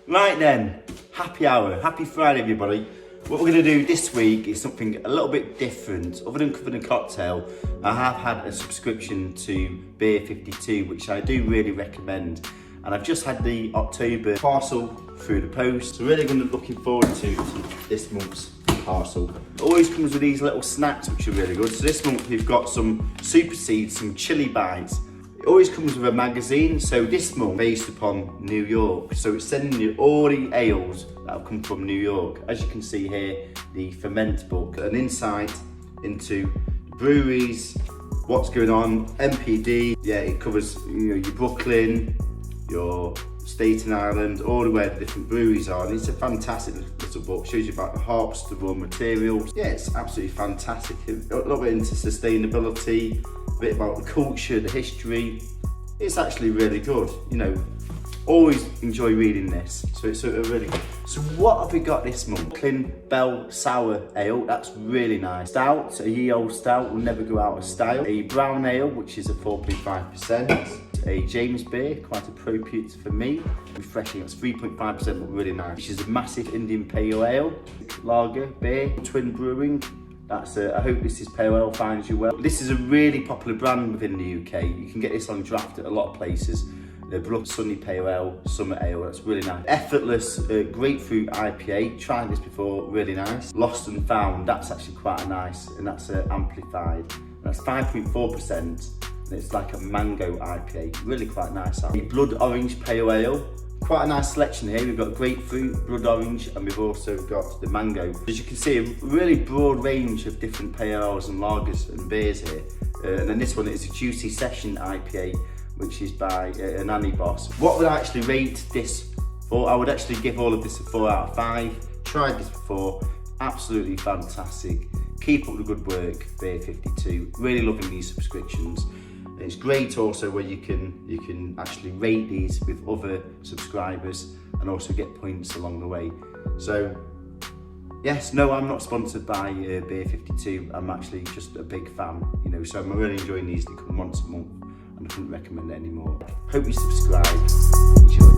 Right then, happy hour, happy Friday everybody. What we're going to do this week is something a little bit different. Other than covering a cocktail, I have had a subscription to BEER52, which I do really recommend. And I've just had the October parcel through the post. So really going to looking forward to this month's parcel. It always comes with these little snacks which are really good. So this month we've got some super seeds, some chili bites. It always comes with a magazine, so this month based upon New York. So it's sending you all the ales that have come from New York. As you can see here, the ferment book, an insight into breweries, what's going on, MPD. Yeah, it covers your Brooklyn, your Staten Island, all the way the different breweries are. And it's a fantastic little book. Shows you about the hops, the raw materials. Yeah, it's absolutely fantastic. A little bit into sustainability, a bit about the culture, the history. It's actually really good. You know, always enjoy reading this. So it's really good. So what have we got this month? Brooklyn Bell Sour Ale, that's really nice. Stout, a ye old stout will never go out of style. A brown ale, which is a 4.5%. A James beer, quite appropriate for me. Refreshing, that's 3.5%, but really nice. Which is a massive Indian pale ale. Lager beer, Twin Brewing. That's I hope this is pale ale finds you well. This is a really popular brand within the UK. You can get this on draft at a lot of places. The Brook Sunny Pale Ale, Summer Ale, that's really nice. Effortless Grapefruit IPA, tried this before, really nice. Lost and Found, that's actually quite nice, and that's amplified. That's 5.4%, and it's like a mango IPA, really quite nice. The Blood Orange Pale Ale, quite a nice selection here. We've got grapefruit, blood orange, and we've also got the mango. As you can see, a really broad range of different pale ales and lagers and beers here. And then this one is a Juicy Session Ipa, which is by an Annie Boss. What would I actually rate this for? I would actually give all of this a 4 out of 5. Tried this before, absolutely fantastic. Keep up the good work, BEER52. Really loving these subscriptions. It's great also where you can actually rate these with other subscribers and also get points along the way. So yes, no, I'm not sponsored by BEER52. I'm actually just a big fan, you know. So I'm really enjoying these. They come once a month, and I couldn't recommend it anymore. Hope you subscribe. Enjoy.